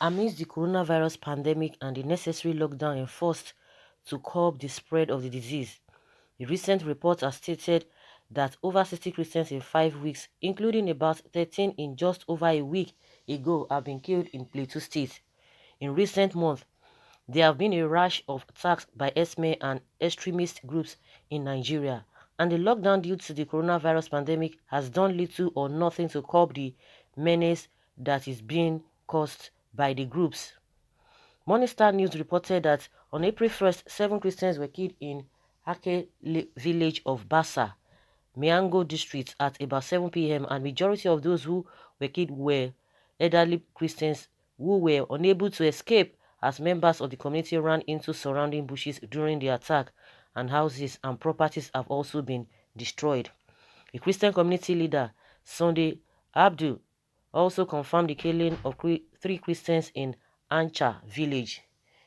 Amidst the coronavirus pandemic and the necessary lockdown enforced to curb the spread of the disease, the recent reports have stated that over 60 Christians in 5 weeks, including about 13 in just over a week ago, have been killed in Plateau State. In recent months, there have been a rash of attacks by SME and extremist groups in Nigeria, and the lockdown due to the coronavirus pandemic has done little or nothing to curb the menace that is being caused by the groups. Morning Star News reported that on April 1st, 7 Christians were killed in Ake village of Bassa, Miango district at about 7 p.m. and majority of those who were killed were elderly Christians who were unable to escape as members of the community ran into surrounding bushes during the attack, and houses and properties have also been destroyed. A Christian community leader, Sunday Abdul, also confirmed the killing of 3 Christians in Ancha village.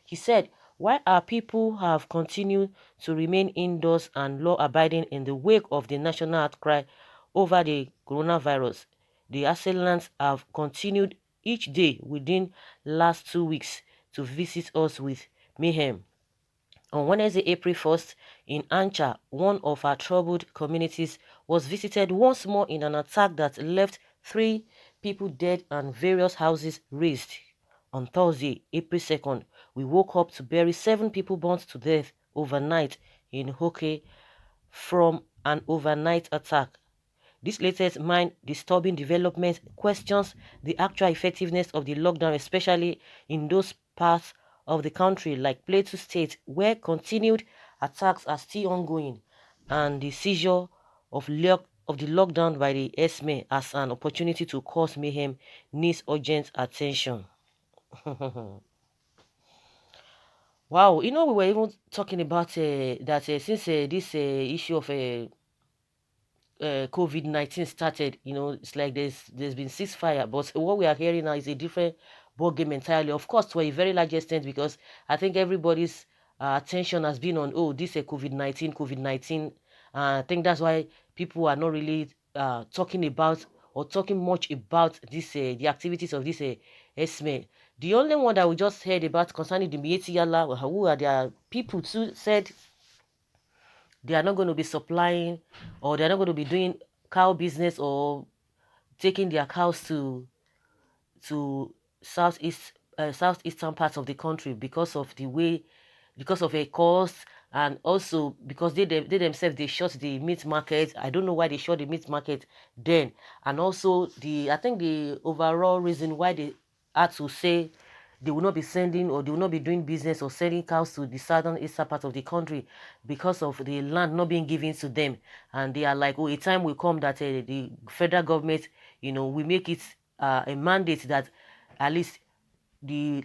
He said, while our people have continued to remain indoors and law-abiding in the wake of the national outcry over the coronavirus, the assailants have continued each day within last 2 weeks to visit us with mayhem. On Wednesday, April 1st, in Ancha, one of our troubled communities was visited once more in an attack that left 3 people dead and various houses razed. On Thursday, April 2nd, we woke up to bury 7 people burnt to death overnight in Hoke from an overnight attack. This latest mind-disturbing development questions the actual effectiveness of the lockdown, especially in those parts of the country like Plateau State, where continued attacks are still ongoing, and the seizure of the lockdown by the SME as an opportunity to cause mayhem needs urgent attention. Wow, we were even talking about that since this issue of COVID-19 started, it's like there's been ceasefire, but what we are hearing now is a different ball game entirely. Of course, to a very large extent, because I think everybody's attention has been on, oh, this COVID-19, COVID-19. I think that's why people are not really talking about or talking much about this the activities of this SME. The only one that we just heard about concerning the Mieti Yala, who are their people too, said they are not going to be supplying, or they're not going to be doing cow business or taking their cows to southeastern parts of the country because of the way, because of a cost, and also because they themselves they shut the meat market. I don't know why they shut the meat market then, and also I think the overall reason why they had to say they will not be sending, or they will not be doing business or selling cows to the southern eastern part of the country because of the land not being given to them. And they are like, oh, a time will come that the federal government, will make it a mandate that at least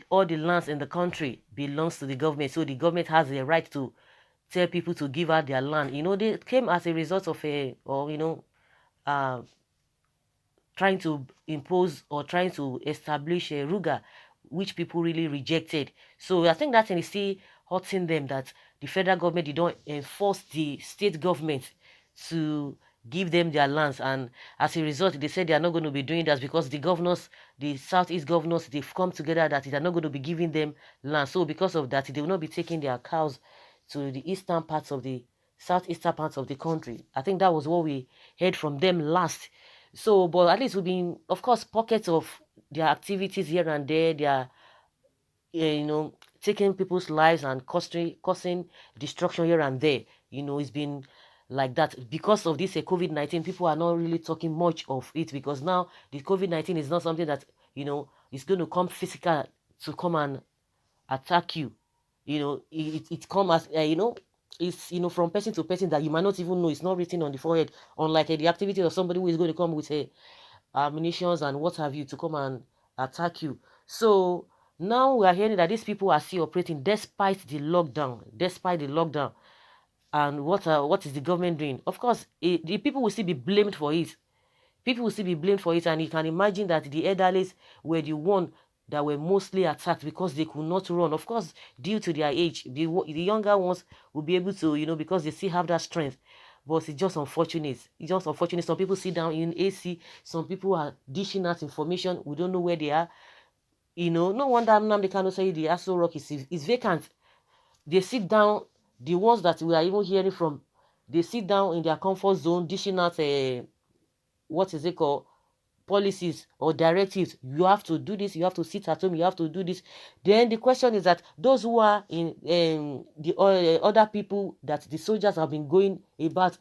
all the lands in the country belongs to the government, so the government has the right to tell people to give out their land. They came as a result of uh, trying to impose or trying to establish a Ruga, which people really rejected. So I think that thing is still hurting them, that the federal government did not enforce the state government to give them their lands, and as a result they said they are not going to be doing that because the governors, the southeast governors, they've come together that they are not going to be giving them land. So because of that, they will not be taking their cows to the eastern parts of the southeastern parts of the country. I think that was what we heard from them last. So, but at least we've been, of course, pockets of their activities here and there. They are, taking people's lives and causing destruction here and there. It's been like that because of this COVID-19. People are not really talking much of it because now the COVID-19 is not something that is going to come physical to come and attack you. It come as it's from person to person that you might not even know. It's not written on the forehead, unlike the activity of somebody who is going to come with ammunitions and what have you to come and attack you. So now we are hearing that these people are still operating despite the lockdown, and what is the government doing? Of course, the people will still be blamed for it. People will still be blamed for it, and you can imagine that the elderly were the one that were mostly attacked because they could not run. Of course, due to their age, the younger ones will be able to, because they still have that strength. But it's just unfortunate. It's just unfortunate. Some people sit down in AC. Some people are dishing out information. We don't know where they are. no wonder Nnamdi Kanu say the Aso Rock is vacant. They sit down, the ones that we are even hearing from, they sit down in their comfort zone, dishing out what is it called, policies or directives. You have to do this, you have to sit at home, you have to do this. Then the question is that those who are in the other people that the soldiers have been going about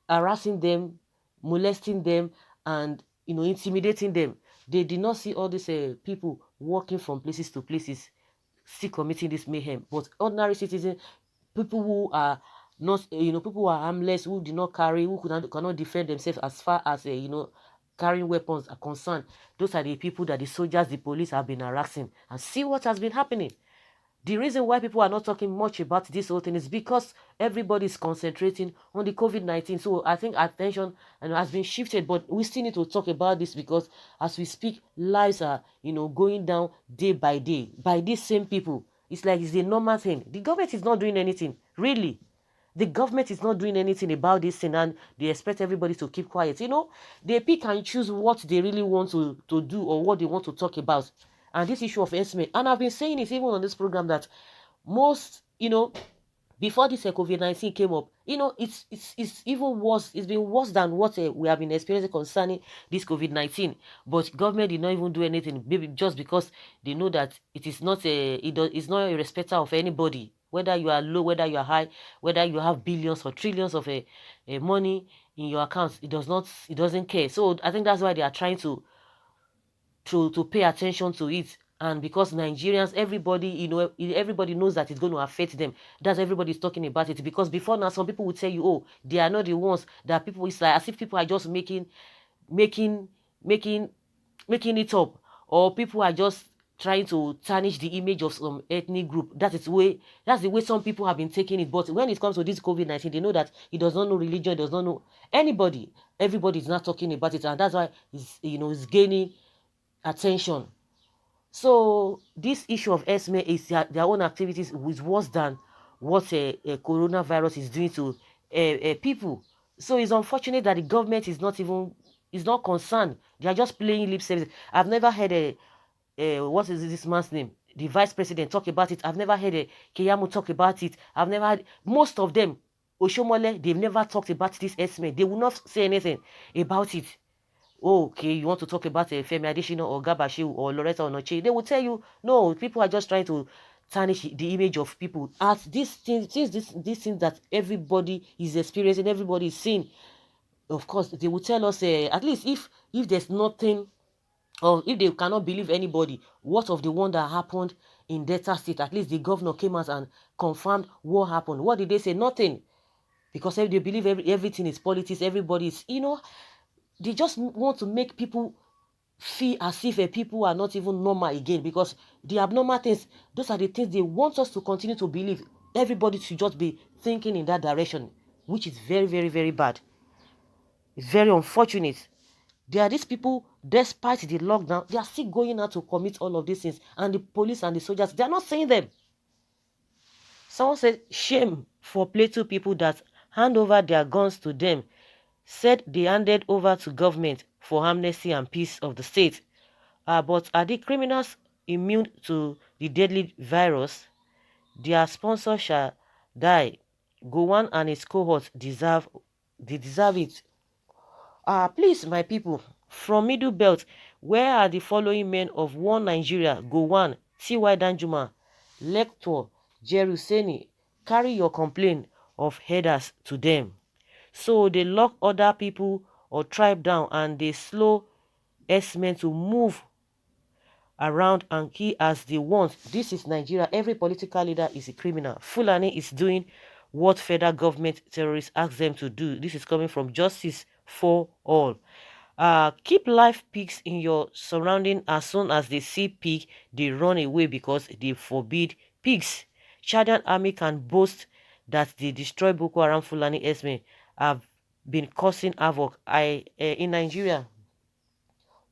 harassing them, molesting them, and intimidating them, they did not see all these people walking from places to places, still committing this mayhem. But ordinary citizens, people who are not, people who are harmless, who did not carry, who cannot defend themselves as far as, carrying weapons are concerned, those are the people that the soldiers, the police have been harassing. And see what has been happening. The reason why people are not talking much about this whole thing is because everybody is concentrating on the COVID-19. So I think attention has been shifted, but we still need to talk about this because as we speak, lives are, going down day by day by these same people. It's like it's a normal thing. The government is not doing anything, really. The government is not doing anything about this thing, and they expect everybody to keep quiet. They pick and choose what they really want to do or what they want to talk about. And this issue of SME, and I've been saying it even on this program that most, before this COVID-19 came up, it's even worse. It's been worse than what we have been experiencing concerning this COVID-19. But government did not even do anything, maybe just because they know that it is not it's not a respecter of anybody, whether you are low, whether you are high, whether you have billions or trillions of money in your accounts. It doesn't care. So I think that's why they are trying to pay attention to it. And because Nigerians, everybody, everybody knows that it's going to affect them. That's everybody's talking about it. Because before now, some people would tell you, oh, they are not the ones that people, it's like as if people are just making it up, or people are just trying to tarnish the image of some ethnic group. That's the way some people have been taking it. But when it comes to this COVID-19, they know that it does not know religion, it does not know anybody. Everybody is not talking about it, and that's why it's gaining attention. So this issue of SME is their own activities is worse than what a coronavirus is doing to people. So it's unfortunate that the government is not concerned. They are just playing lip service. I've never heard what is this man's name? The vice president talk about it. I've never heard Keyamo talk about it. I've never had most of them. Oshomole, they've never talked about this SME. They will not say anything about it. Oh, okay, you want to talk about Femi Adesina or Gabashew or Loretta Onoche, they will tell you, no, people are just trying to tarnish the image of people. As these things that everybody is experiencing, everybody is seeing, of course, they will tell us, at least if there's nothing, or if they cannot believe anybody, what of the one that happened in Delta State? At least the governor came out and confirmed what happened. What did they say? Nothing. Because if they believe everything is politics, everybody is, they just want to make people feel as if people are not even normal again, because the abnormal things, those are the things they want us to continue to believe. Everybody should just be thinking in that direction, which is very, very, very bad. It's very unfortunate. There are these people, despite the lockdown, they are still going out to commit all of these things. And the police and the soldiers, they are not saying them. Someone said, shame for Plateau people that hand over their guns to them, said they handed over to government for amnesty and peace of the state. But are the criminals immune to the deadly virus? Their sponsor shall die. Gowon and his cohorts deserve it. Please, my people, from Middle Belt, where are the following men of one Nigeria? Gowon, T.Y. Danjuma, Lector, Jeruseni, carry your complaint of headers to them. So they lock other people or tribe down, and they slow S-men to move around and kill as they want. This is Nigeria. Every political leader is a criminal. Fulani is doing what federal government terrorists ask them to do. This is coming from Justice for All. Keep live pigs in your surrounding. As soon as they see pig, they run away because they forbid pigs. Chadian army can boast that they destroy Boko Haram. Fulani S-men have been causing havoc in Nigeria.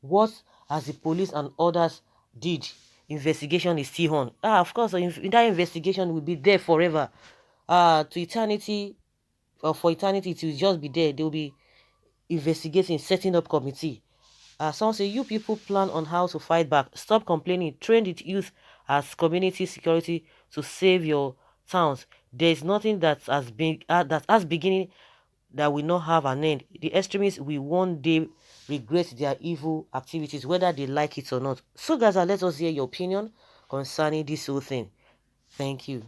What has the police and others did? Investigation is still on. Of course, that investigation will be there forever. To eternity, or for eternity, it will just be there. They will be investigating, setting up committee. Some say you people plan on how to fight back. Stop complaining. Train the youth as community security to save your towns. There is nothing that has beginning that will not have an end. The extremists will one day regret their evil activities, whether they like it or not. So, guys, let us hear your opinion concerning this whole thing. Thank you.